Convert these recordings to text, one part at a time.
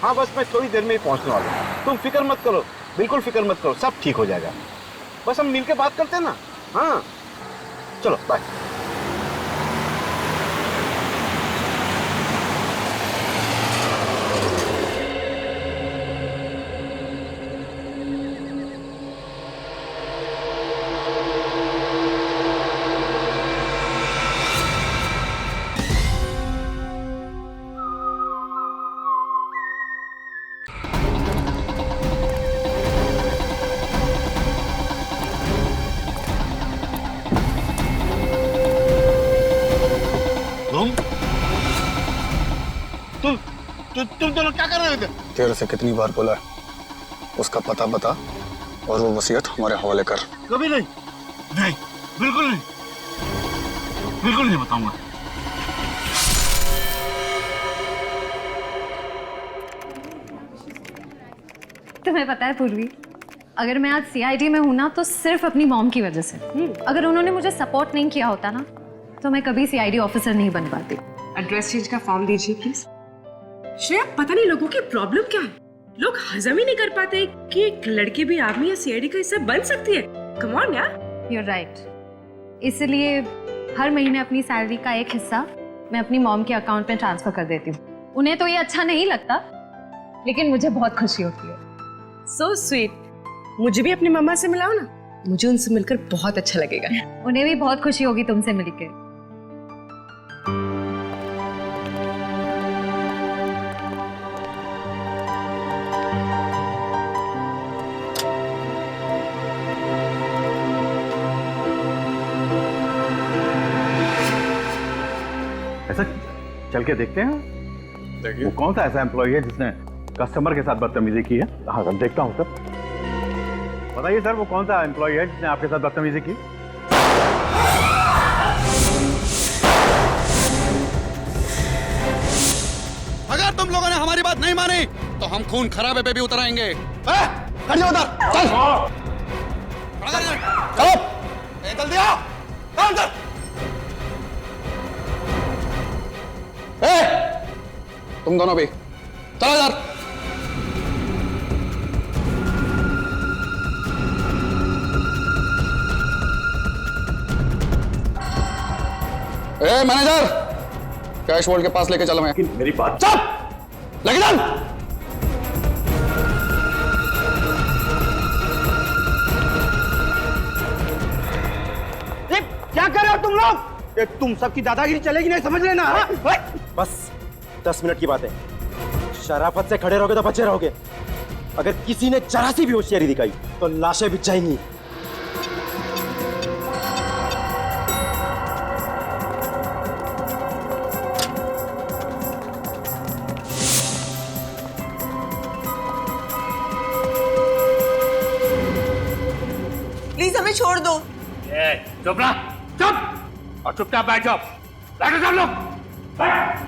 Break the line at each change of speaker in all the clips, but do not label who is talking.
हाँ बस मैं थोड़ी देर में ही पहुंचने वाला हूँ, तुम फिक्र मत करो, बिल्कुल फिक्र मत करो, सब ठीक हो जाएगा। बस हम मिलके बात करते हैं ना। हाँ चलो बाय। तुम दोनों क्या कर रहे थे?
तेरे से कितनी बार बोला है, उसका पता बता और वो वसीयत हमारे हवाले कर।
कभी नहीं, नहीं, बिल्कुल नहीं, बिल्कुल नहीं बताऊंगा।
तुम्हें पता है पूर्वी, अगर मैं आज सीआईडी में हूं ना तो सिर्फ अपनी मॉम की वजह से। अगर उन्होंने मुझे सपोर्ट नहीं किया होता ना तो मैं कभी सीआईडी ऑफिसर नहीं बन पाती।
एड्रेस चेंज का फॉर्म दीजिए प्लीज। श्रेया, पता नहीं लोगों की प्रॉब्लम क्या है, लोग हजम ही नहीं कर पाते कि एक लड़की भी आर्मी या सीआईडी का हिस्सा बन सकती है। कम ऑन यार।
You're right. इसलिए हर महीने अपनी सैलरी का एक हिस्सा मैं अपनी मॉम के अकाउंट में ट्रांसफर कर देती हूँ। उन्हें तो ये अच्छा नहीं लगता, लेकिन मुझे बहुत खुशी होती है।
So sweet. मुझे भी अपनी मम्मा से मिलाओ ना, मुझे उनसे मिलकर बहुत अच्छा लगेगा।
उन्हें भी बहुत खुशी होगी तुमसे मिलकर।
ऐसा चल के देखते हैं,
देखिए
वो कौन सा ऐसा एम्प्लॉय है जिसने कस्टमर के साथ बदतमीजी की है। हाँ सर, देखता हूँ सर। बताइए सर, वो कौन सा एम्प्लॉय है जिसने आपके साथ बदतमीजी की?
अगर तुम लोगों ने हमारी बात नहीं मानी तो हम खून खराबे पे भी उतर आएंगे। खड़े हो उधर, चल। चलो, जल्दी आओ, अंदर। तुम दोनों भी चलो इधर। मैनेजर, कैश वॉल्ट के पास लेके चलो। मैं
मेरी बात
चल, लेके चल।
क्या कर रहे हो तुम लोग? तुम सबकी दादागिरी चलेगी नहीं, समझ लेना।
बस 10 मिनट की बात है, शराफत से खड़े रहोगे तो बचे रहोगे। अगर किसी ने जरा सी भी होशियारी दिखाई तो लाशें बिछ जाएंगी।
प्लीज हमें छोड़ दो।
चुप रहा, चुप, और चुपचाप बैठ जाओ। बैठो सब लोग, बैठ।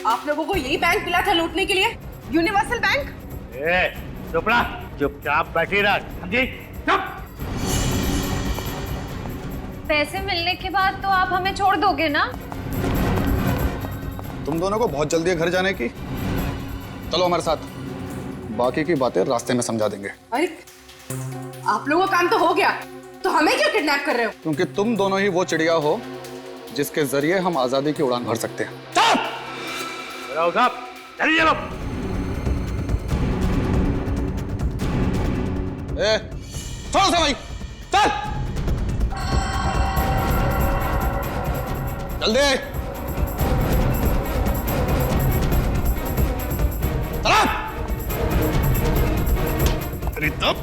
आप लोगों को यही बैंक मिला था लूटने के लिए, यूनिवर्सल बैंक।
चुप रहा, चुपचाप बैठी रह, समझी? चुप।
पैसे मिलने के बाद तो आप हमें छोड़ दोगे ना?
तुम दोनों को बहुत जल्दी है घर जाने की, चलो हमारे साथ, बाकी की बातें रास्ते में समझा देंगे।
अरे आप लोगों का काम तो हो गया, तो हमें क्यों किडनैप कर रहे हो?
क्योंकि तुम दोनों ही वो चिड़िया हो जिसके जरिए हम आजादी की उड़ान भर सकते हैं।
साहब, चलिए चलो।
छोड़ो से भाई, चल जल्दी। चला।
अरे तब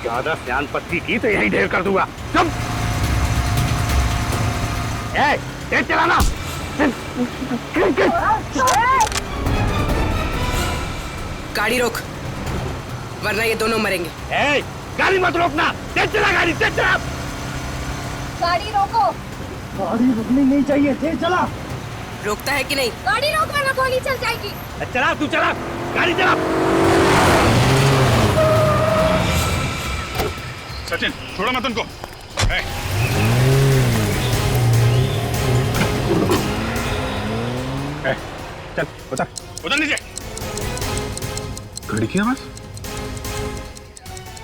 ज्यादा सियान पत्ती की तो यही ढेर कर दूंगा। चुप! तेज चलाना।
गाड़ी रोक, वरना ये दोनों मरेंगे।
गाड़ी मत रोकना, तेज चला गाड़ी, तेज चला।
गाड़ी रोको।
गाड़ी रुकनी नहीं चाहिए, तेज चला।
रोकता है कि नहीं?
गाड़ी रोक वरना गोली चल जाएगी।
चला, तू चला, गाड़ी चला।
सचिन छोड़ो मत उनको।
चल उतर।
उधर नीचे। गाड़ी की आवाज?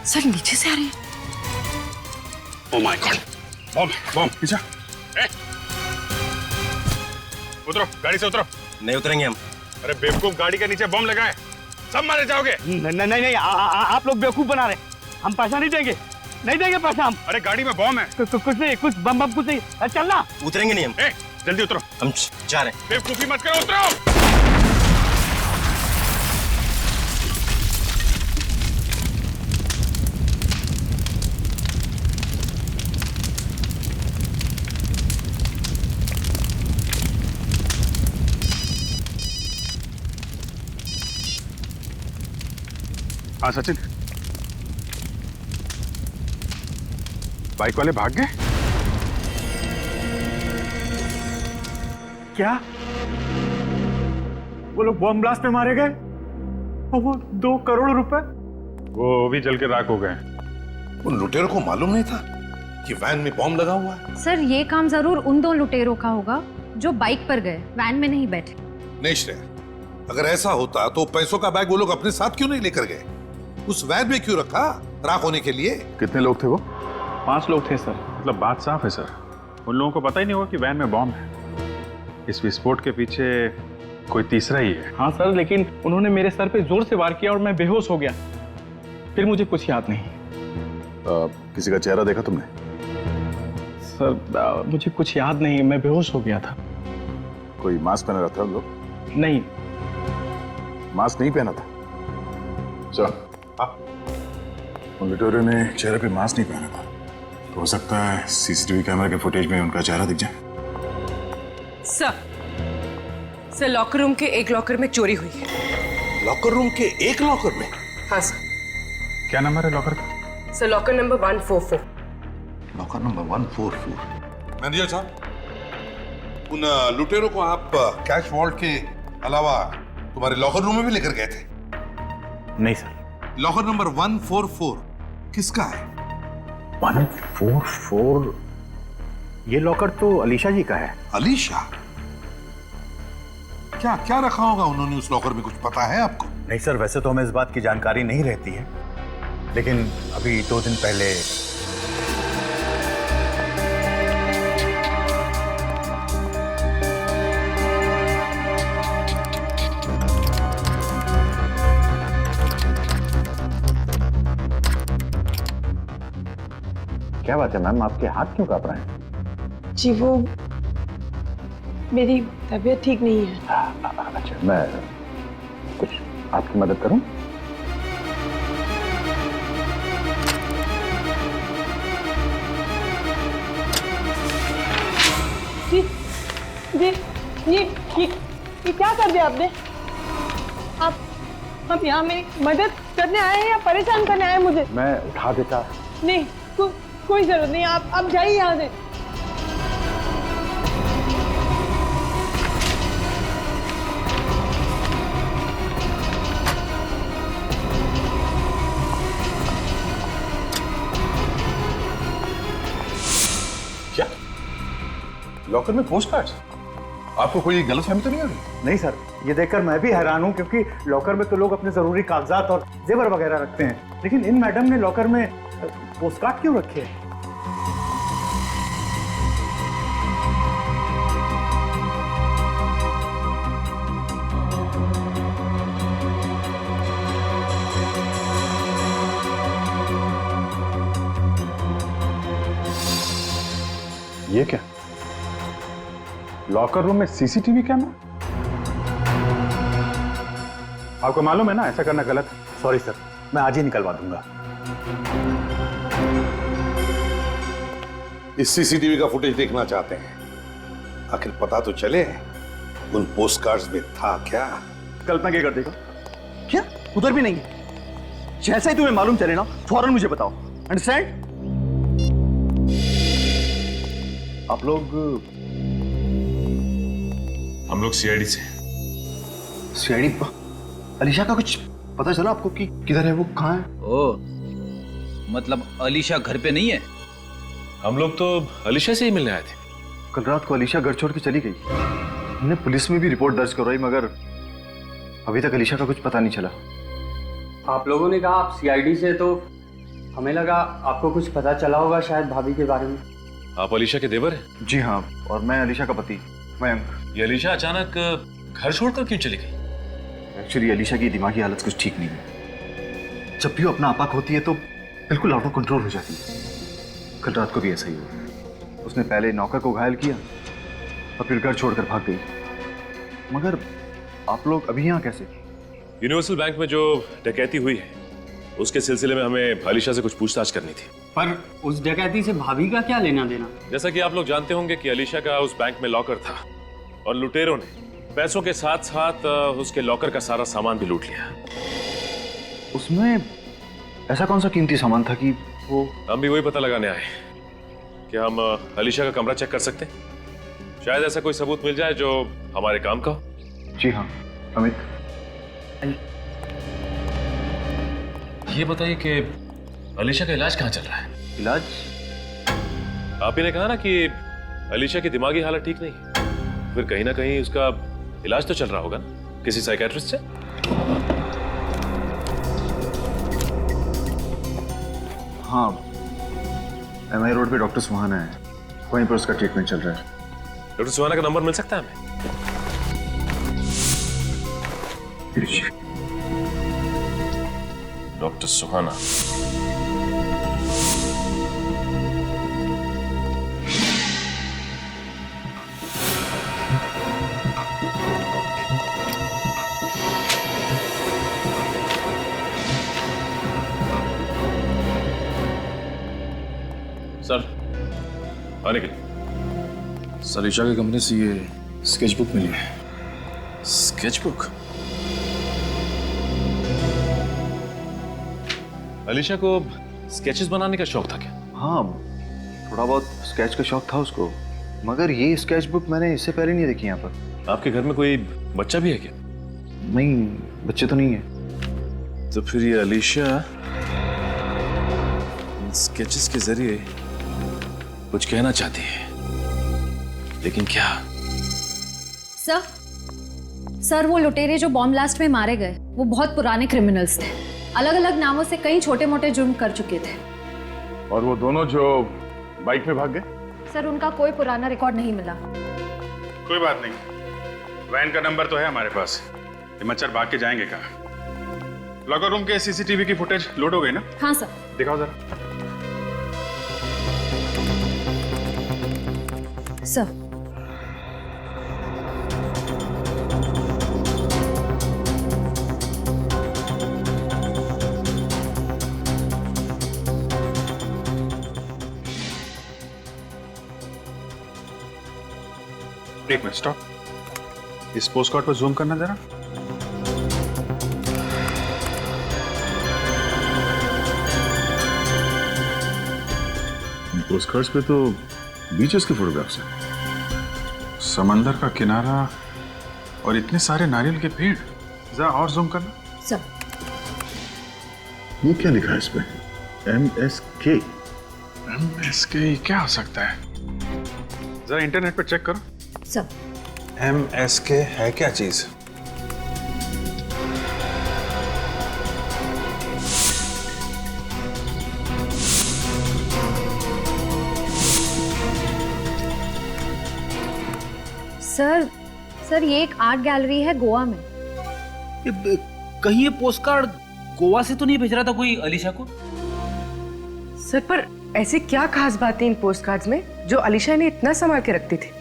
सर नीचे से आ रही है।
ओह माय गॉड, बम बम पीछे। उतरो, गाड़ी से उतरो।
नहीं उतरेंगे हम।
अरे बेवकूफ, गाड़ी के नीचे बम लगा है, सब मारे जाओगे।
नहीं, आप लोग बेवकूफ बना रहे। हम पैसा नहीं देंगे, नहीं देंगे पैसा हम।
अरे गाड़ी में बम है।
कुछ नहीं, कुछ बम कुछ नहीं। चलना।
उतरेंगे नहीं हम।
जल्दी उतरो।
हम जा रहे हैं।
बेवकूफी मत करो, उतरो। हाँ सचिन, बाइक वाले भाग गए
क्या? वो लोग बॉम्ब ब्लास्ट में मारे गए और वो 2 करोड़ रुपए?
वो भी जल के राख हो गए।
उन लुटेरों को मालूम नहीं था कि वैन में बॉम्ब लगा हुआ है।
सर ये काम जरूर उन 2 लुटेरों का होगा जो बाइक पर गए, वैन में नहीं बैठे।
नहीं श्रेया, अगर ऐसा होता तो पैसों का बैग वो लोग अपने साथ क्यों नहीं लेकर गए? उस वैन में क्यों रखा, राख होने के लिए?
कितने लोग थे वो?
5 लोग थे सर।
मतलब बात साफ है सर, उन लोगों को पता ही नहीं होगा कि वैन में बॉम्ब है। इस विस्फोट के पीछे कोई तीसरा ही है।
हाँ सर, लेकिन उन्होंने मेरे सर पे जोर से वार किया और मैं बेहोश हो गया। फिर मुझे कुछ याद नहीं।
किसी का चेहरा देखा तुमने?
सर मुझे कुछ याद नहीं, मैं बेहोश हो गया था।
कोई मास्क पहना रहता है लोग?
नहीं।
मास्क नहीं पहना था? चलो, उन लुटेरों ने चेहरे पे मास्क नहीं पहना था, तो हो सकता है सीसीटीवी कैमरा के फुटेज में उनका चेहरा दिख जाए।
सर लॉकर रूम के एक लॉकर में चोरी हुई है।
लॉकर रूम के एक लॉकर में?
हाँ सर।
क्या नंबर है लॉकर का?
Sir locker number 144।
Locker number 144। Manager साहब, उन लुटेरों को आप कैश वॉल्ट के अलावा तुम्हारे लॉकर रूम में भी लेकर गए थे?
नहीं सर।
लॉकर नंबर 144 किसका है?
144? ये लॉकर तो अलीशा जी का है।
अलीशा? क्या क्या रखा होगा उन्होंने उस लॉकर में, कुछ पता है आपको?
नहीं सर, वैसे तो हमें इस बात की जानकारी नहीं रहती है, लेकिन अभी 2 दिन पहले
क्या बात है मैम, आपके हाथ क्यों कांप रहे हैं?
जी वो मेरी तबीयत ठीक नहीं है।
अच्छा, मैं कुछ आपकी मदद करूं?
जी जी ये क्या कर दिया आपने? आप यहाँ मेरी मदद करने आए हैं या परेशान करने आए हैं मुझे?
मैं उठा देता।
नहीं, कोई जरूरत नहीं, आप जाइए यहाँ से।
क्या लॉकर में पोस्ट कार्ड? आपको कोई गलतफहमी तो नहीं हो रही?
नहीं सर, ये देखकर मैं भी हैरान हूँ, क्योंकि लॉकर में तो लोग अपने जरूरी कागजात और जेवर वगैरह रखते हैं, लेकिन इन मैडम ने लॉकर में पोस्टकार्ड क्यों रखे हैं?
ये क्या? लॉकर रूम में सीसीटीवी कैमरा? आपको मालूम है ना ऐसा करना गलत है।
सॉरी सर, मैं आज ही निकलवा दूंगा।
इस सीसीटीवी का फुटेज देखना चाहते हैं। आखिर पता तो चले उन पोस्ट कार्ड्स में था क्या।
कल्पना क्या कर देगा? क्या उधर भी नहीं है? जैसा ही तुम्हें मालूम चले ना फौरन मुझे बताओ, अंडरस्टैंड? आप लोग?
हम लोग सीआईडी से।
सीआईडी? अलीशा का कुछ पता चला आपको कि किधर है वो, कहाँ है?
ओ, मतलब अलीशा घर पे नहीं है?
हम लोग तो अलीशा से ही मिलने आए थे।
कल रात को अलीशा घर छोड़ के चली गई। हमने पुलिस में भी रिपोर्ट दर्ज करवाई मगर अभी तक अलीशा का कुछ पता नहीं चला।
आप लोगों ने कहा आप सीआईडी से, तो हमें लगा आपको कुछ पता चला होगा शायद भाभी के बारे में।
आप अलीशा के देवर हैं?
जी हाँ, और मैं अलीशा का पति मयंक।
ये अलीशा अचानक घर छोड़कर क्यों चली गई?
एक्चुअली अलीशा की दिमागी हालत कुछ ठीक नहीं है। जब भी वो अपना आपा होती है तो बिल्कुल आउट ऑफ कंट्रोल हो जाती है। कल रात को भी ऐसा ही हुआ। उसने पहले नौकर को घायल किया और फिर घर छोड़कर भाग गई। मगर आप लोग अभी यहाँ कैसे?
यूनिवर्सल बैंक में जो डकैती हुई है उसके सिलसिले में हमें अलीशा से कुछ पूछताछ करनी थी।
पर उस डकैती से भाभी का क्या लेना देना?
जैसा कि आप लोग जानते होंगे कि अलीशा का उस बैंक में लॉकर था और लुटेरों ने पैसों के साथ साथ उसके लॉकर का सारा सामान भी लूट लिया।
उसमें ऐसा कौन सा कीमती सामान था कि वो?
हम भी वही पता लगाने आए कि हम अलीशा का कमरा चेक कर सकते हैं। शायद ऐसा कोई सबूत मिल जाए जो हमारे काम का हो।
जी हाँ अमित।
ये बताइए कि अलीशा का इलाज कहाँ चल रहा है?
इलाज?
आप ही ने कहा ना कि अलीशा की दिमागी हालत ठीक नहीं है, फिर कहीं ना कहीं उसका इलाज तो चल रहा होगा ना किसी साइकियाट्रिस्ट से?
हाँ, एमआई रोड पे डॉक्टर सुहाना है, वहीं पर उसका ट्रीटमेंट चल रहा है।
डॉक्टर सुहाना का नंबर मिल सकता है हमें? डॉक्टर सुहाना। सर आने के लिए।
अलीशा के कमरे से ये स्केचबुक मिली है।
स्केचबुक? अलीशा को स्केचेस बनाने का शौक था क्या?
हाँ, थोड़ा बहुत स्केच का शौक था उसको, मगर ये स्केचबुक मैंने इससे पहले नहीं देखी यहाँ पर।
आपके घर में कोई बच्चा भी है क्या?
नहीं, बच्चे तो नहीं है।
तो फिर ये अलीशा स्केचेस के जरिए कुछ कहना चाहती है, लेकिन क्या?
सर वो लुटेरे जो बॉम्ब ब्लास्ट में मारे गए वो बहुत पुराने क्रिमिनल्स थे। अलग अलग नामों से कई छोटे मोटे जुर्म कर चुके थे।
और वो दोनों जो बाइक में भाग गए?
सर उनका कोई पुराना रिकॉर्ड नहीं मिला।
कोई बात नहीं, वैन का नंबर तो है हमारे पास। ये मच्छर भाग के जाएंगे कहाँ? लॉकर रूम के सीसीटीवी की फुटेज लोड हो गई ना?
हाँ सर।
दिखाओ जरा।
सर
एक मिनट स्टॉप। इस पोस्ट कार्ड पर जूम करना जरा।
पोस्ट कार्ड्स पे तो बीचेस के फोटोग्राफ्स हैं।
समंदर का किनारा और इतने सारे नारियल के पेड़। जरा और जूम करना।
सर
ये क्या लिखा है इस पे? MSK।
MSK क्या हो सकता है? जरा इंटरनेट पर चेक करो।
सर
MSK है क्या चीज?
सर ये एक आर्ट गैलरी है गोवा में।
कहीं ये पोस्ट कार्ड गोवा से तो नहीं भेज रहा था कोई अलीशा को?
सर पर ऐसी क्या खास बात है इन पोस्ट कार्ड्स में जो अलीशा ने इतना संभाल के रखती थी?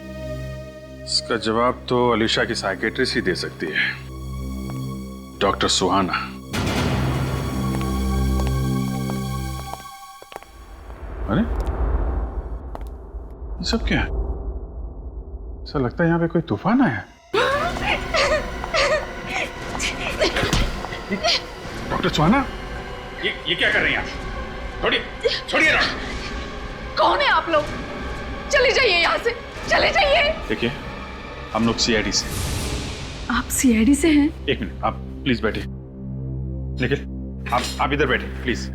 इसका जवाब तो अलीशा की साइकियाट्रिस्ट ही दे सकती है, डॉक्टर सुहाना।
अरे
ये सब क्या है? ऐसा लगता है यहाँ पे कोई तूफान आया है। डॉक्टर सुहाना, ये क्या कर रही हैं आप? छोड़िए ना।
कौन है आप लोग? चले जाइए यहाँ से, चले जाइए।
देखिए, हम लोग सीआईडी से।
आप सीआईडी से हैं?
एक मिनट, आप प्लीज बैठिए। निखिल, आप इधर बैठिए प्लीज।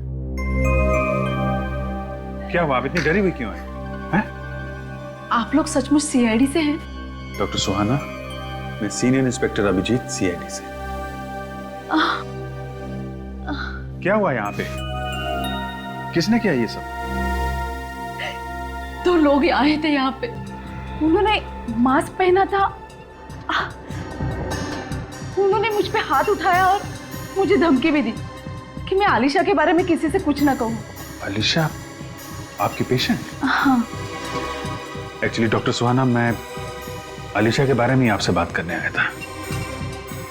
क्या हुआ, आप इतनी डरी हुई क्यों है?
आप लोग सचमुच सीआईडी से हैं?
डॉक्टर सुहाना, मैं सीनियर इंस्पेक्टर अभिजीत, सीआईडी से। क्या हुआ यहाँ पे? किसने किया ये सब?
दो लोग आए थे यहाँ पे, उन्होंने मास्क पहना था, उन्होंने मुझ पे हाथ उठाया और मुझे धमकी भी दी कि मैं आलिशा के बारे में किसी से कुछ ना कहूँ।
आलिशा, आपकी पेशेंट?
हाँ।
एक्चुअली डॉक्टर सुहाना, मैं आलिशा के बारे में आपसे बात करने आया था।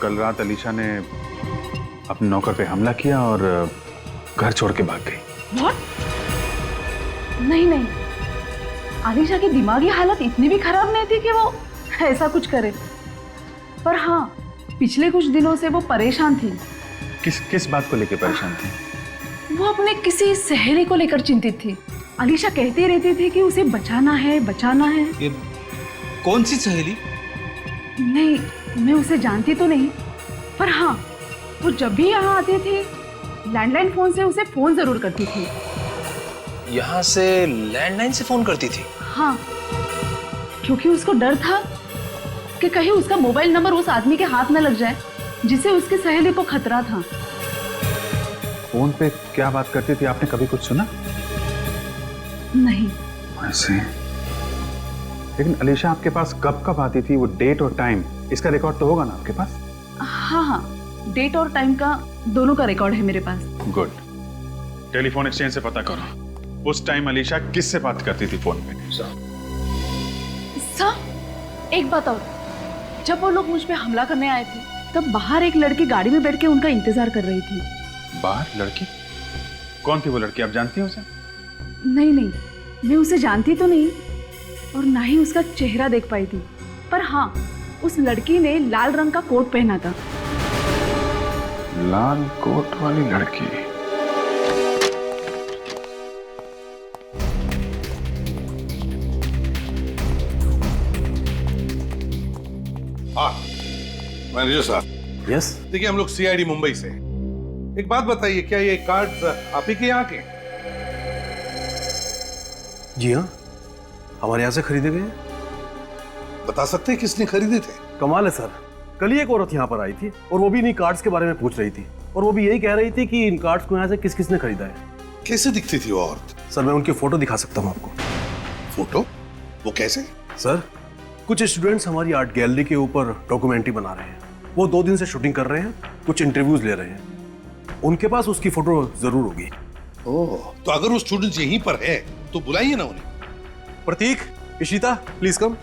कल रात आलिशा ने अपने नौकर पे हमला किया और घर छोड़ के भाग गई।
What? नहीं, आलिशा की दिमागी हालत इतनी भी खराब नहीं थी कि वो ऐसा कुछ करे। पर हाँ, पिछले कुछ दिनों से वो परेशान थी।
किस बात को लेकर परेशान थी?
वो अपने किसी सहेली को लेकर चिंतित थी। आलिशा कहती रहती थी कि उसे बचाना है।
ये कौन सी सहेली?
नहीं, मैं उसे जानती तो नहीं, पर हाँ, वो जब भी यहाँ आती थी लैंडलाइन फोन से उसे फोन जरूर करती थी।
यहाँ से लैंडलाइन से फोन करती थी?
हाँ, क्योंकि उसको डर था कि कहीं उसका मोबाइल नंबर उस आदमी के हाथ न लग जाए जिसे उसकी सहेली को खतरा था।
फोन पे क्या बात करती थी, आपने कभी कुछ सुना?
नहीं।
ऐसे? लेकिन अलीशा आपके पास कब आती थी, वो डेट और टाइम, इसका रिकॉर्ड तो होगा ना आपके पास?
हाँ, डेट और टाइम का दोनों का रिकॉर्ड है मेरे पास।
गुड। टेलीफोन एक्सचेंज से पता करो उस टाइम अलीशा किससे बात करती थी फोन पे।
सर, एक बात और, जब वो लोग मुझ पे हमला करने आए थे तब बाहर एक लड़की गाड़ी में बैठ के उनका इंतजार कर रही थी।
बाहर लड़की? कौन थी वो लड़की, आप जानती हैं उसे?
नहीं, मैं उसे जानती तो नहीं और ना ही उसका चेहरा देख पाई थी, पर हाँ, उस लड़की ने लाल रंग का कोट पहना था।
लाल कोट वाली लड़की?
हाँ, मैनेजर साहब।
यस।
देखिए, हम लोग सीआईडी मुंबई से। एक बात बताइए, क्या ये कार्ड आप ही के यहाँ के?
जी हाँ, हमारे यहाँ से खरीदे गए।
बता सकते हैं किसने खरीदे थे?
कमाल है सर, कल ही एक औरत यहाँ पर आई थी और वो भी इन्हीं कार्ड्स के बारे में पूछ रही थी और वो भी यही कह रही थी कि इन कार्ड्स को यहाँ से किस किसने खरीदा है।
कैसे दिखती थी वो औरत?
सर, मैं उनकी फोटो दिखा सकता हूँ आपको।
फोटो? वो कैसे?
सर, कुछ स्टूडेंट्स हमारी आर्ट गैलरी के ऊपर डॉक्यूमेंट्री बना रहे हैं। वो 2 दिन से शूटिंग कर रहे हैं, कुछ इंटरव्यूज ले रहे हैं। उनके पास उसकी फोटो जरूर होगी।
ओह, तो अगर वो स्टूडेंट्स यहीं पर है तो बुलाइए ना उन्हें।
Prateek, Ishita, please come.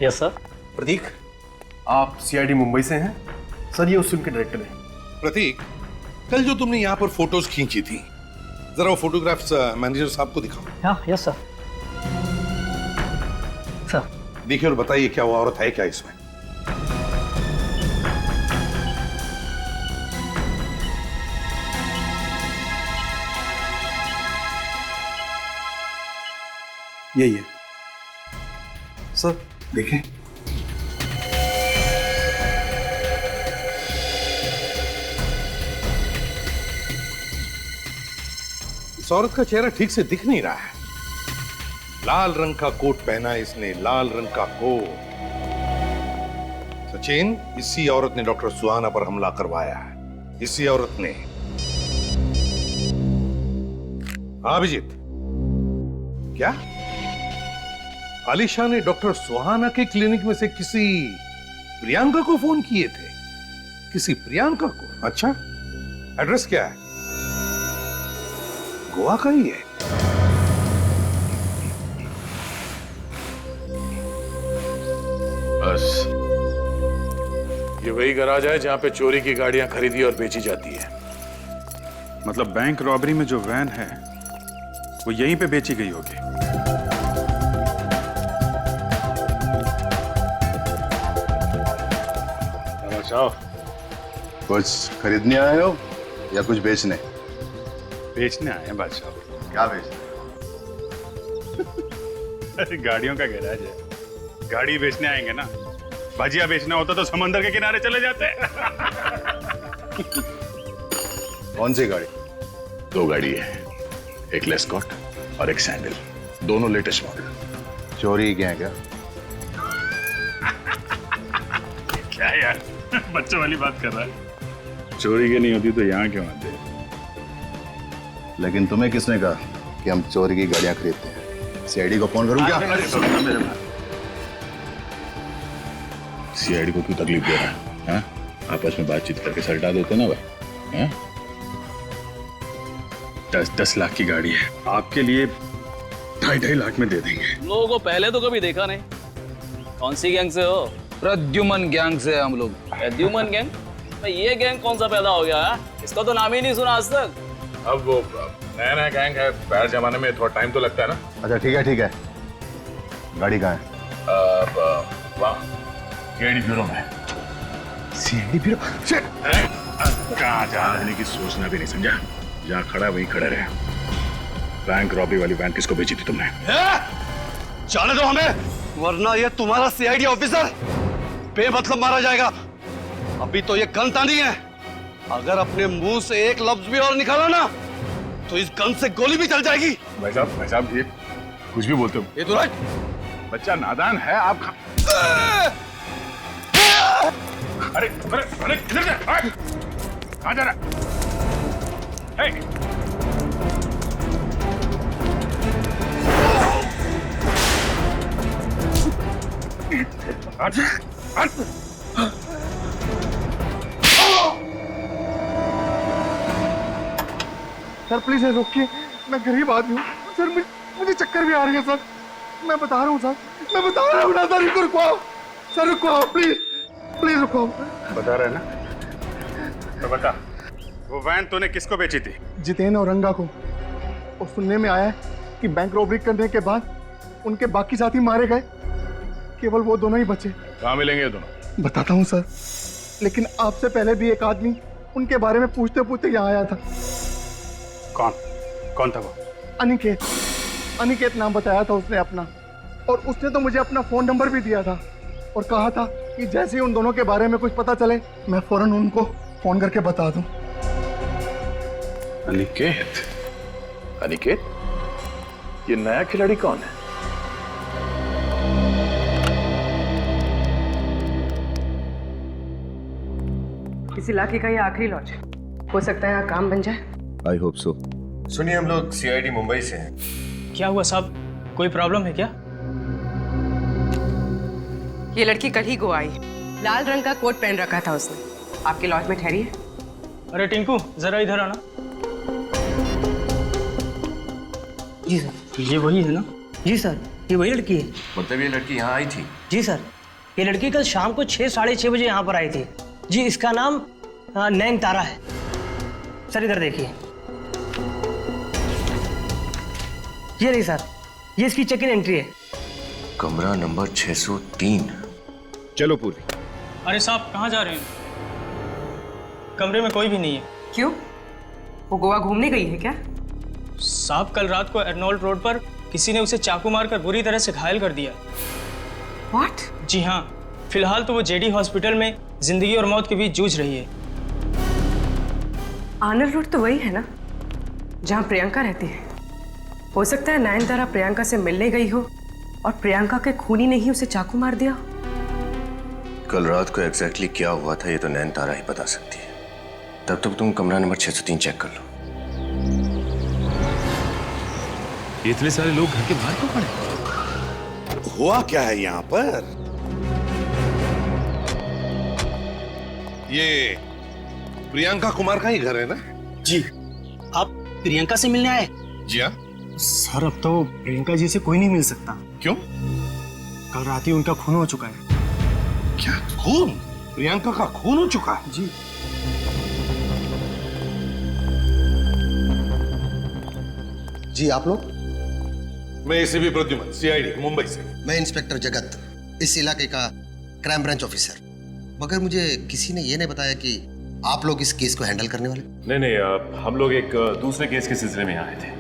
Yes sir.
Prateek, आप सीआईडी मुंबई से हैं? सर, ये उस फिल्म के डायरेक्टर हैं।
प्रतीक, कल जो तुमने यहाँ पर फोटोज खींची थी, जरा वो फोटोग्राफ्स मैनेजर साहब को दिखाओ।
हाँ, यस सर। सर,
देखिए और बताइए, क्या वो औरत है क्या इसमें?
यही है सर,
देखें। इस औरत का चेहरा ठीक से दिख नहीं रहा है। लाल रंग का कोट पहना है इसने, लाल रंग का कोट। सचिन, इसी औरत ने डॉक्टर सुहाना पर हमला करवाया है। इसी औरत ने। हाँ अभिजीत, क्या आलिशा ने डॉक्टर सुहाना के क्लिनिक में से किसी प्रियंका को फोन किए थे? किसी प्रियंका को? अच्छा, एड्रेस क्या है? गोवा का ही है।
बस ये वही गराज है जहां पे चोरी की गाड़ियां खरीदी और बेची जाती है।
मतलब बैंक रॉबरी में जो वैन है वो यहीं पे बेची गई होगी।
अच्छा, कुछ खरीदने आए हो या कुछ बेचने?
बेचने आए हैं बादशाह।
क्या बेचने?
अरे गाड़ियों का गैराज है, गाड़ी बेचने आएंगे ना। भजिया बेचना होता तो समंदर के किनारे चले जाते।
कौन सी गाड़ी?
2 गाड़ी है, एक लेस्कॉट और एक सैंडल, दोनों लेटेस्ट मॉडल।
चोरी क्या है क्या?
क्या यार, बच्चों वाली बात कर रहा है। चोरी की नहीं होती तो यहाँ क्यों आते?
लेकिन तुम्हें किसने कहा कि हम चोरी की गाड़ियां खरीदते हैं? सीआईडी को फोन करूं क्या?
सीआईडी को क्यों तकलीफ दे रहा है? हाँ? आपस में बातचीत करके सलटा देते ना भाई। हाँ?
10 लाख की गाड़ी है, आपके लिए 2.5 लाख में दे देंगे।
लोगों को पहले तो कभी देखा नहीं। कौन सी गैंग से हो?
प्रद्युमन गैंग से हम लोग।
प्रद्युमन गैंग? भाई ये गैंग कौन सा पैदा हो गया है? इसका तो नाम ही नहीं सुना आज तक।
अब वो नया गैंग है, पहले जमाने में थोड़ा टाइम तो लगता है ना।
अच्छा ठीक है, गाड़ी कहाँ है?
सीआईडी ब्यूरो में।
CID bureau?
कहाँ जाने की सोचना भी नहीं, समझा? जहाँ खड़ा वहीं खड़े रहे। बैंक रॉबरी वाली वैन किसको बेची थी तुमने?
जाने दो हमें, वरना ये तुम्हारा सीआईडी ऑफिसर बेमतलब मारा जाएगा। अभी तो ये गन तानी है, अगर अपने मुंह से एक लफ्ज भी और निकाला ना तो इस गन से गोली भी चल जाएगी।
भाई साहब ये कुछ भी बोलते हो।
ये तो राइट,
बच्चा नादान है आप। अरे किधर जा? कहाँ जा रहा?
सर प्लीज रोकिए, मैं गरीब आदमी हूँ सर, मुझे चक्कर भी आ रही है सर। मैं बता रहा हूँ सर, मैं बता रहा हूँ ना सर, रुको सर, रुको प्लीज रुको।
बता रहे ना? तो बता, वो वैन तूने किसको बेची थी?
जितेन और रंगा को। और सुनने में आया है कि बैंक रॉबरी करने के बाद उनके बाकी साथी मारे गए, केवल वो दोनों ही बचे।
कहाँ मिलेंगे ये दोनों?
बताता हूँ सर, लेकिन आपसे पहले भी एक आदमी उनके बारे में पूछते पूछते यहाँ आया था।
कौन था वो?
अनिकेत नाम बताया था उसने अपना, और उसने तो मुझे अपना फोन नंबर भी दिया था और कहा था कि जैसे ही उन दोनों के बारे में कुछ पता चले मैं फौरन उनको फोन करके बता दूं।
अनिकेत? ये नया खिलाड़ी कौन है?
इस इलाके का ये आखिरी लॉज है, हो सकता है यहाँ काम बन जाए।
I hope so.
सुनिए, हम लोग सीआईडी मुंबई से हैं।
क्या हुआ साहब, कोई प्रॉब्लम है क्या?
ये लड़की कल ही गोवा आई, लाल रंग का कोट पहन रखा था उसने। आपके लॉज में ठहरी है।
अरे टिंकू जरा इधर आना। जी सर, ये वही है ना?
जी सर, ये वही लड़की है।
मतलब ये लड़की यहाँ आई थी?
जी सर, ये लड़की कल शाम को 6 साढ़े 6 बजे यहाँ पर आई थी। जी, इसका नाम नैन तारा है। सर इधर देखिए, ये नहीं सर, ये इसकी चेक इन एंट्री है।
कमरा नंबर 603।
चलो पूरी।
अरे साहब कहाँ जा रहे हैं? कमरे में कोई भी नहीं है।
क्यों, वो गोवा घूमने गई है क्या?
साहब कल रात को एर्नोल्ड रोड पर किसी ने उसे चाकू मारकर बुरी तरह से घायल कर दिया।
What?
जी हाँ, फिलहाल तो वो जेडी हॉस्पिटल में जिंदगी और मौत के बीच जूझ रही है।
आनर रोड तो वही है ना जहाँ प्रियंका रहती है। हो सकता है नयनतारा प्रियंका से मिलने गई हो और प्रियंका के खूनी ने ही उसे चाकू मार दिया।
कल रात को एग्जैक्टली क्या हुआ था ये तो नैनतारा ही बता सकती है। तब तक तुम कमरा नंबर 603 चेक कर लो।
इतने सारे लोग घर के बाहर क्यों खड़े?
हुआ क्या है यहाँ पर? ये प्रियंका कुमार का ही घर है ना?
जी, आप प्रियंका से मिलने आए?
जी हाँ
सर, अब तो प्रियंका जी से कोई नहीं मिल सकता।
क्यों?
कल रात ही उनका खून हो चुका है।
क्या खून? प्रियंका का खून हो चुका है?
जी।
जी आप लोग?
मैं एसीपी प्रद्युमन, सीआईडी मुंबई से।
मैं इंस्पेक्टर जगत, इस इलाके का क्राइम ब्रांच ऑफिसर। मगर मुझे किसी ने ये नहीं बताया कि आप लोग इस केस को हैंडल करने वाले।
नहीं, हम लोग एक दूसरे केस के सिलसिले में आए थे,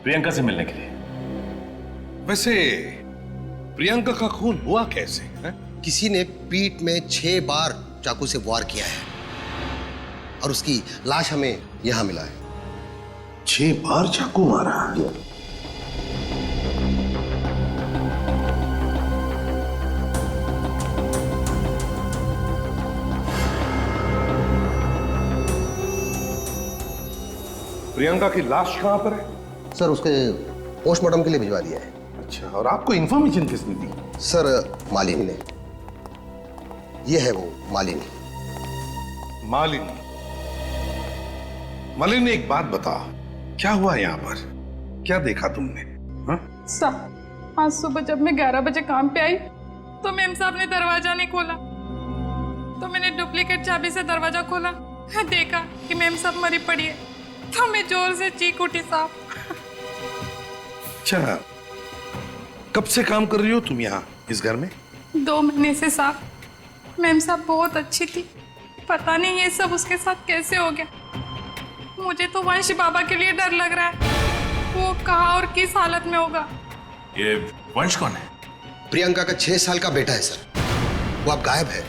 प्रियंका से मिलने के लिए।
वैसे प्रियंका का खून हुआ कैसे है?
किसी ने पीठ में 6 बार चाकू से वार किया है और उसकी लाश हमें यहां मिला है।
6 बार चाकू मारा? प्रियंका की लाश कहां पर है?
सर उसके पोस्टमार्टम के लिए भिजवा दिया है।
अच्छा, और आपको इंफॉर्मेशन किसने दी?
सर मालिनी ने। ये है वो मालिनी।
मालिनी एक बात बता, क्या हुआ यहाँ पर? क्या देखा तुमने?
साहब आज सुबह जब मैं 11 बजे काम पे आई तो मेम साहब ने दरवाजा नहीं खोला, तो मैंने डुप्लीकेट चाबी से दरवाजा खोला, देखा कि मेम साहब मरी पड़ी है, तो मैं जोर से चीख उठी साहब।
अच्छा, कब से काम कर रही हो तुम यहाँ इस घर में?
2 महीने से साहब। मेम साहब बहुत अच्छी थी, पता नहीं ये सब उसके साथ कैसे हो गया। मुझे तो वंश बाबा के लिए डर लग रहा है, वो कहाँ और किस हालत में होगा।
ये वंश कौन है?
प्रियंका का 6 साल का बेटा है सर, वो अब गायब है।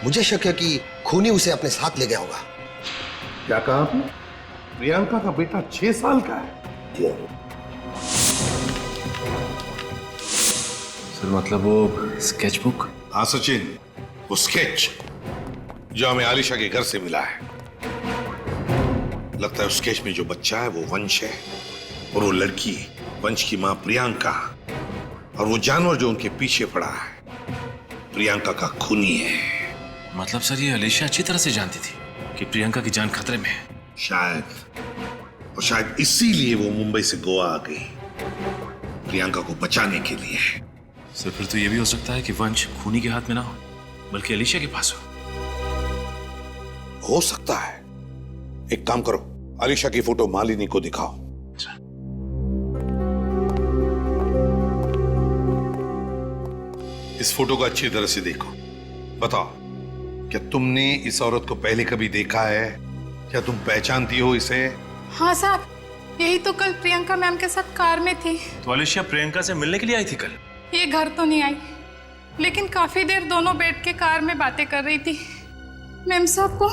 मुझे शक है कि खूनी उसे अपने साथ ले गया होगा।
क्या कहा आपने? प्रियंका का बेटा 6 साल का है?
सर मतलब वो स्केचबुक?
हाँ सचिन, वो स्केच जो हमें आलिशा के घर से मिला है। लगता है उस स्केच में जो बच्चा है वो वंश है, और वो लड़की वंश की मां प्रियंका, और वो जानवर जो उनके पीछे पड़ा है प्रियंका का खूनी है।
मतलब सर ये आलिशा अच्छी तरह से जानती थी कि प्रियंका की जान खतरे में है।
शायद, और शायद इसीलिए वो मुंबई से गोवा आ गई प्रियंका को बचाने के लिए।
सर फिर तो ये भी हो सकता है कि वंश खूनी के हाथ में ना हो बल्कि आलिशा के पास
हो सकता है। एक काम करो, आलिशा की फोटो मालिनी को दिखाओ। इस फोटो को अच्छी तरह से देखो। बताओ, क्या तुमने इस औरत को पहले कभी देखा है? क्या तुम पहचानती हो इसे?
हाँ साहब, यही तो कल प्रियंका मैम के साथ कार में थी।
तो आलिशा प्रियंका से मिलने के लिए आई थी कल?
ये घर तो नहीं आई, लेकिन काफी देर दोनों बैठ के कार में बातें कर रही थी। मैम साहब को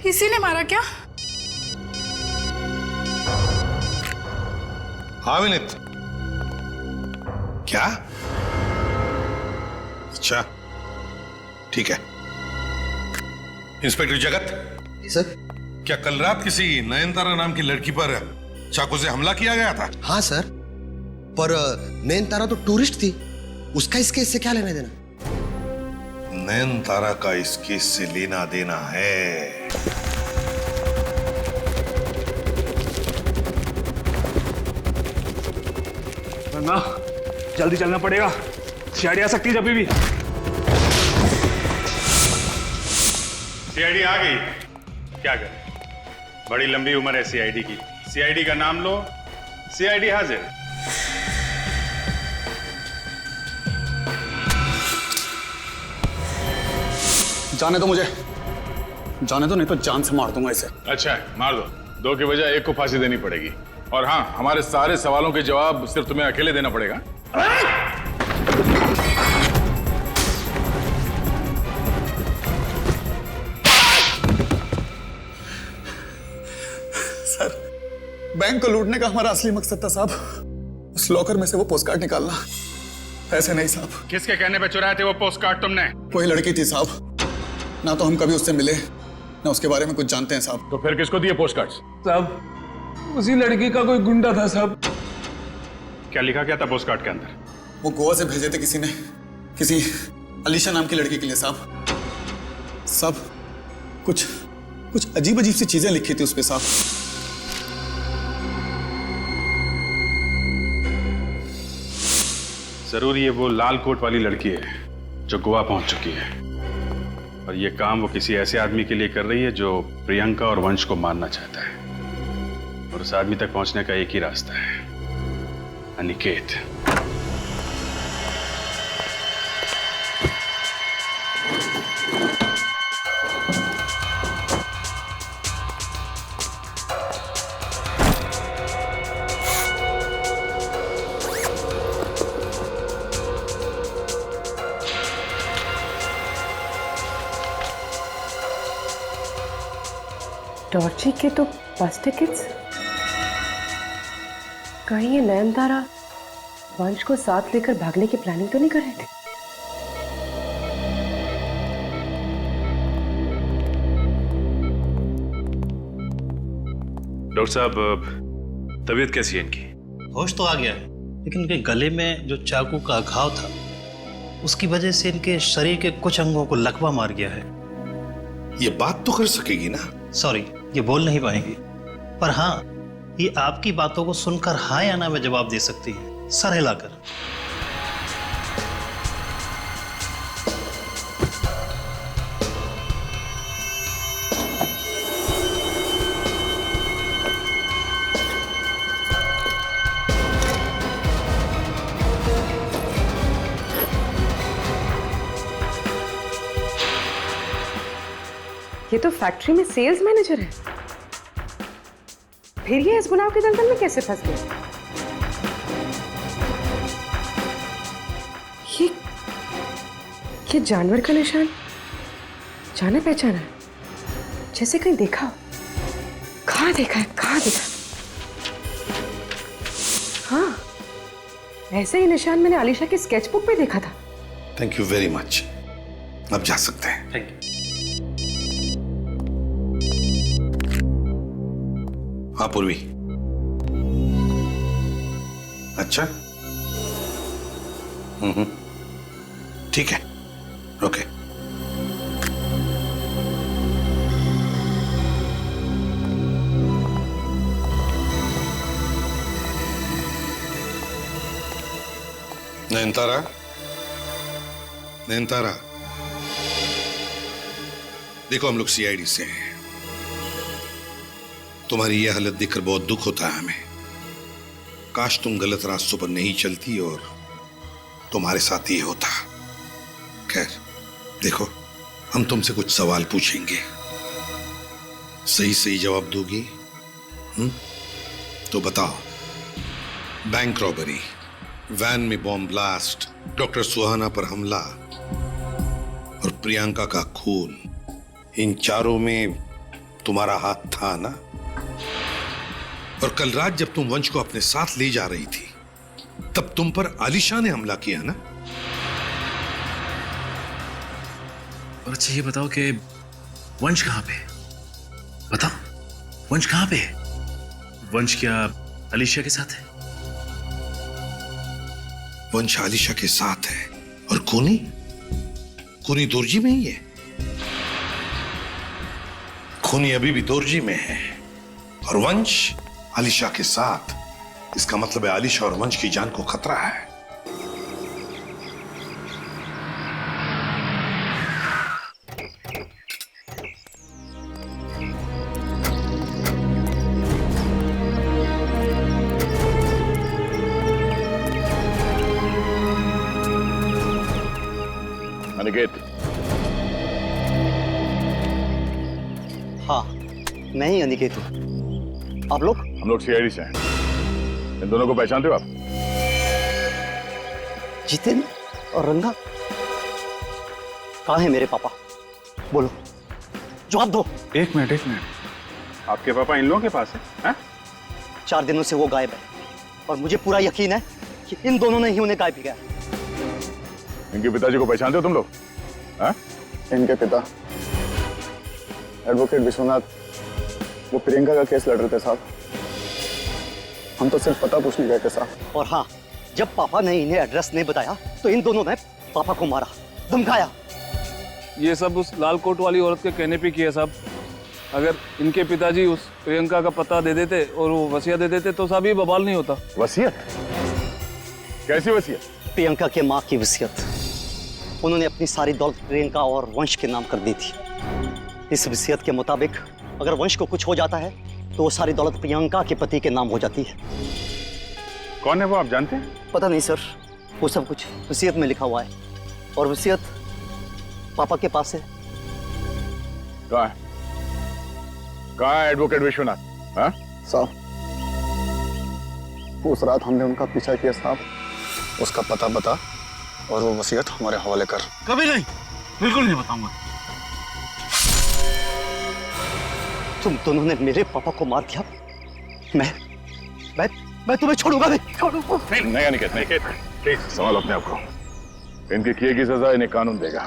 इसी ने मारा क्या?
हाँ विनीत, क्या? अच्छा ठीक है। इंस्पेक्टर जगत।
सर।
क्या कल रात किसी नयनतारा नाम की लड़की पर चाकू से हमला किया गया था?
हाँ सर, पर नयनतारा तो टूरिस्ट थी, उसका इस केस से क्या लेना देना?
नयनतारा का इस केस से लेना देना है।
ना जल्दी चलना पड़ेगा, सीआईडी आ सकती है जब भी। सीआईडी आ गई, क्या करें? बड़ी लंबी उम्र है सीआईडी की। सीआईडी का नाम लो, सीआईडी हाजिर।
जाने दो मुझे, जाने दो, नहीं तो जान से मार दूंगा इसे।
अच्छा है, मार दो। 2 की बजाय 1 को फांसी देनी पड़ेगी। और हाँ, हमारे सारे सवालों के जवाब सिर्फ तुम्हें अकेले देना पड़ेगा।
सर, बैंक को लूटने का हमारा असली मकसद था साहब, उस लॉकर में से वो पोस्टकार्ड निकालना। ऐसे नहीं साहब।
किसके कहने पे चुराए थे वो पोस्टकार्ड तुमने?
कोई लड़की थी साहब, ना तो हम कभी उससे मिले ना उसके बारे में कुछ जानते हैं साहब।
तो फिर किसको दिए पोस्टकार्ड्स?
साहब, उसी लड़की का कोई गुंडा था साहब।
क्या लिखा क्या था पोस्टकार्ड के अंदर?
वो गोवा से भेजे थे किसी ने, किसी अलीशा नाम की लड़की के लिए साहब। सब कुछ अजीब अजीब सी चीजें लिखी थी उस पे साहब।
जरूर ये वो लाल कोट वाली लड़की है जो गोवा पहुंच चुकी है, और ये काम वो किसी ऐसे आदमी के लिए कर रही है जो प्रियंका और वंश को मारना चाहता है, और उस आदमी तक पहुंचने का एक ही रास्ता है,
अनिकेत।
डॉर्ची के तो बस टिकट्स। कहीं ये नयनतारा वंश को साथ लेकर भागने की प्लानिंग तो नहीं कर रहे थे?
डॉक्टर साहब, तबीयत कैसी है इनकी?
होश तो आ गया है, लेकिन इनके गले में जो चाकू का घाव था उसकी वजह से इनके शरीर के कुछ अंगों को लकवा मार गया है।
ये बात तो कर सकेगी ना?
सॉरी, ये बोल नहीं पाएंगी, पर हाँ, ये आपकी बातों को सुनकर हाँ या ना में जवाब दे सकती है, सर हिलाकर।
ये तो फैक्ट्री में सेल्स मैनेजर है, फिर ये इस गुनाह के दलदल में कैसे फंस गया? ये जानवर का निशान जाना पहचाना है, जैसे कहीं देखा। कहाँ देखा है, कहाँ देखा? हाँ, ऐसे ही निशान मैंने आलिशा की स्केचबुक पे देखा था।
Thank you very much. अब जा सकते हैं।
Thank you.
हाँ पूर्वी। अच्छा, ठीक है, ओके। नयनतारा, नयनतारा, देखो हम लोग सीआईडी से हैं। तुम्हारी यह हालत देखकर बहुत दुख होता है हमें। काश तुम गलत रास्तों पर नहीं चलती और तुम्हारे साथ ये होता। खैर, देखो, हम तुमसे कुछ सवाल पूछेंगे, सही सही जवाब दोगी? तो बताओ, बैंक रॉबरी, वैन में बॉम्ब ब्लास्ट, डॉक्टर सुहाना पर हमला और प्रियंका का खून, इन चारों में तुम्हारा हाथ था ना? और कल रात जब तुम वंश को अपने साथ ले जा रही थी, तब तुम पर आलिशा ने हमला किया ना?
और अच्छा ये बताओ कि वंश कहाँ पे? बताओ, वंश कहाँ पे है? वंश क्या आलिशा के साथ है?
वंश आलिशा के साथ है और खूनी? खूनी दोरजी में ही है। खूनी अभी भी दोरजी में है और वंश आलिशा के साथ। इसका मतलब है आलिशा और वंश की जान को खतरा है।
अनिकेत।
हाँ, मैं ही अनिकेत हूँ। आप लोग?
हम लोग सीआईडी से हैं। इन दोनों को पहचानते हो आप?
जितेन और रंगा? कहाँ है मेरे पापा? बोलो, जवाब दो।
एक मिनट। आपके पापा इन लोगों के पास है?
4 दिनों से वो गायब है और मुझे पूरा यकीन है कि इन दोनों ने ही उन्हें गायब किया।
इनके पिताजी को पहचानते हो तुम लोग?
इनके पिता एडवोकेट विश्वनाथ, वो प्रियंका का केस लड़ रहे थे साहब। हम तो सिर्फ पता पूछने गए थे साहब।
और हाँ, जब पापा ने इन्हें एड्रेस नहीं बताया तो इन दोनों ने पापा को मारा, धमकाया।
ये सब उस लाल कोट वाली औरत के कहने पे किया साहब। अगर इनके पिताजी उस प्रियंका का पता दे देते और वो वसीयत दे देते तो साहब ये बवाल नहीं होता।
वसीयत? कैसी वसीयत?
प्रियंका के माँ की वसीयत। उन्होंने अपनी सारी दौलत प्रियंका और वंश के नाम कर दी थी। इस वसीयत के मुताबिक अगर वंश को कुछ हो जाता है तो वो सारी दौलत प्रियंका के पति के नाम हो जाती है।
कौन है वो, आप जानते हैं?
पता नहीं सर, वो सब कुछ वसीयत में लिखा हुआ है और वसीयत पापा के पास है।
कहाँ है? कहाँ है एडवोकेट विश्वनाथ? हाँ?
साहब, उस रात हमने उनका पीछा किया साहब। उसका पता बता और वो वसीयत हमारे हवाले कर।
कभी नहीं, बिल्कुल नहीं बताऊंगा। तुम दोनों ने मेरे पापा को मार दिया, मैं तुम्हें छोड़ूंगा नहीं।
नहीं अनिकेत, नहीं, प्लीज संभालो अपने आप को। इनके किए की सजा इन्हें कानून देगा।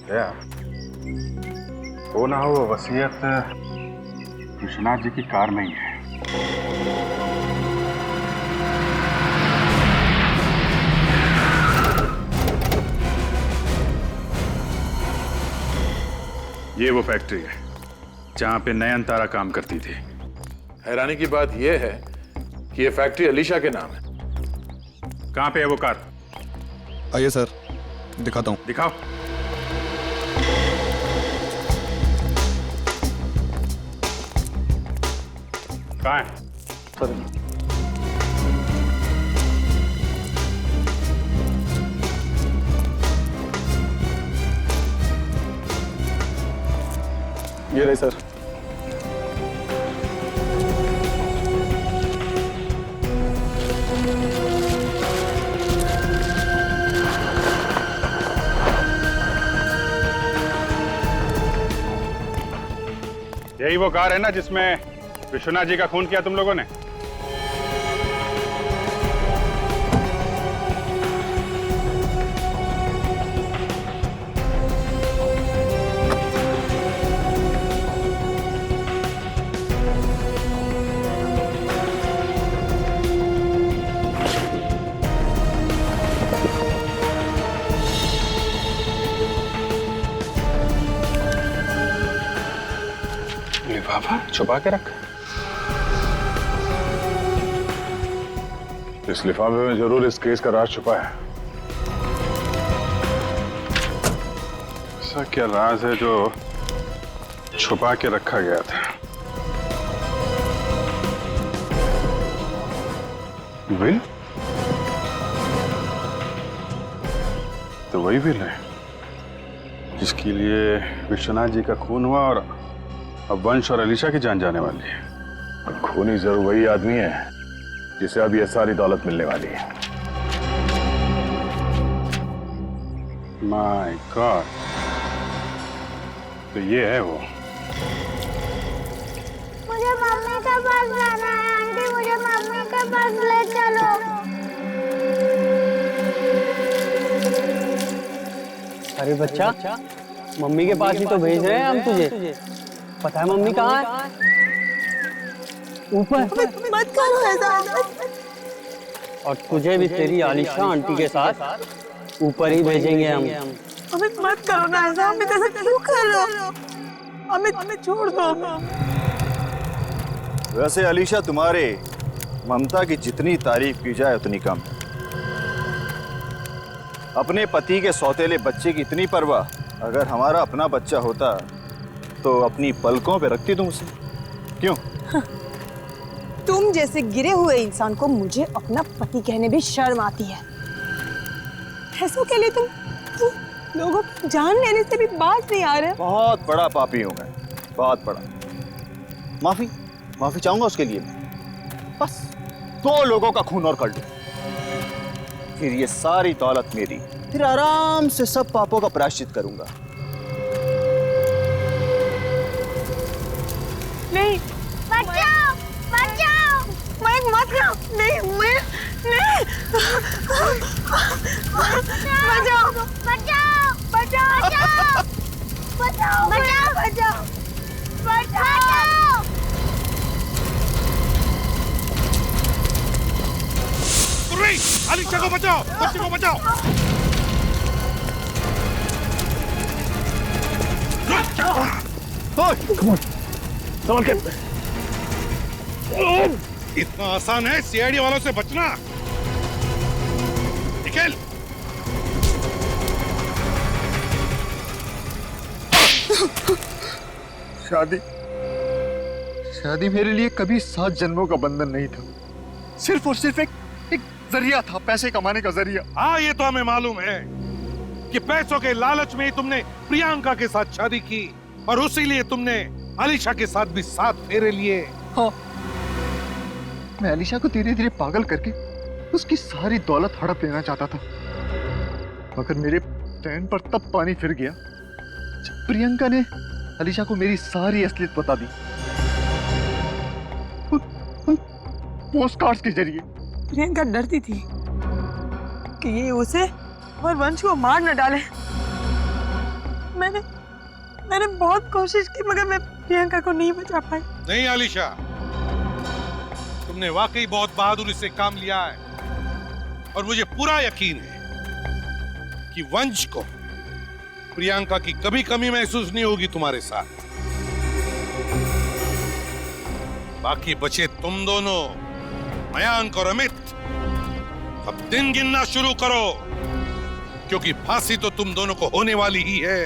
क्या वो ना हो, वसीयत विश्वनाथ जी की कार में ही है। ये वो फैक्ट्री है जहां पे नयनतारा काम करती थी।
हैरानी की बात यह है कि ये फैक्ट्री अलीशा के नाम है।
कहां पे है वो कार?
आइए सर, दिखाता हूँ।
दिखाओ। कहाँ है?
ये रहे सर।
यही वो कार है ना जिसमें विश्वनाथ जी का खून किया तुम लोगों ने? लिफाफा छुपा के रखा।
इस लिफाफे में जरूर इस केस का राज छुपा है।
ऐसा क्या राज है जो छुपा के रखा गया था? विल? तो वही विल है जिसके लिए विश्वनाथ जी का खून हुआ और अब वंश और अलीशा की जान जाने वाली है।
खूनी जरूर वही आदमी है जिसे अब ये सारी दौलत मिलने वाली है।
माय गॉड, तो ये है वो।
मुझे मम्मी के पास जाना है आंटी, मुझे मम्मी के पास ले चलो।
अरे बच्चा, मम्मी के पास ही तो भेज रहे हैं हम तुझे। पता है मम्मी कहाँ है? ऊपर।
मत करो ऐसा।
और तुझे भी तेरी आलिशा आंटी के साथ ऊपर ही भेजेंगे हम।
अमित मत करो ना ऐसा, अमित ऐसा क्यों कर रहे हो? अमित छोड़ दो।
वैसे अलीशा, तुम्हारे ममता की जितनी तारीफ की जाए उतनी कम है। अपने पति के सौतेले बच्चे की इतनी परवाह अगर हमारा अपना बच्चा होता तो अपनी पलकों पे रखती तुम उसे। क्यों?
तुम जैसे गिरे हुए इंसान को मुझे अपना पति कहने भी शर्म आती है। ऐसों के लिए तुम लोगों की जान लेने से भी बात नहीं आ रहे।
बहुत बड़ा पापी हूं मैं, बहुत बड़ा। माफी चाहूंगा उसके लिए। बस 2 लोगों का खून और कर लूं, फिर ये सारी दौलत मेरी, फिर आराम से सब पापों का प्रायश्चित करूंगा।
नहीं, बचाओ, बचाओ, मैं मत लो, नहीं, मैं नहीं, बचाओ, बचाओ, बचाओ, बचाओ, बचाओ, बचाओ, बचाओ।
अलीशा को बचाओ, बच्चे को बचाओ।
संभल के।
इतना आसान है सीआईडी वालों से बचना? निकल।
शादी मेरे लिए कभी 7 जन्मों का बंधन नहीं था, सिर्फ और सिर्फ एक जरिया था, पैसे कमाने का जरिया।
हाँ, ये तो हमें मालूम है कि पैसों के लालच में ही तुमने प्रियंका के साथ शादी की और उसी लिए तुमने अलीशा के साथ भी 7 फेरे लिए।
हाँ, मैं अलीशा को धीरे धीरे पागल करके उसकी सारी दौलत हड़प लेना चाहता था, मगर मेरे प्लान पर तब पानी फिर गया जब प्रियंका ने अलीशा को मेरी सारी असलियत बता दी, पोस्ट कार्ड्स के जरिए।
प्रियंका डरती थी कि ये उसे और वंश को मार न डाले। मैंने बहुत कोशिश की मगर मैं प्रियंका को नहीं बचा पाई।
नहीं अलीशा, तुमने वाकई बहुत बहादुरी से काम लिया है और मुझे पूरा यकीन है कि वंश को प्रियंका की कभी कमी महसूस नहीं होगी तुम्हारे साथ। बाकी बचे तुम दोनों, मयांक और अमित, अब दिन गिनना शुरू करो क्योंकि फांसी तो तुम दोनों को होने वाली ही है।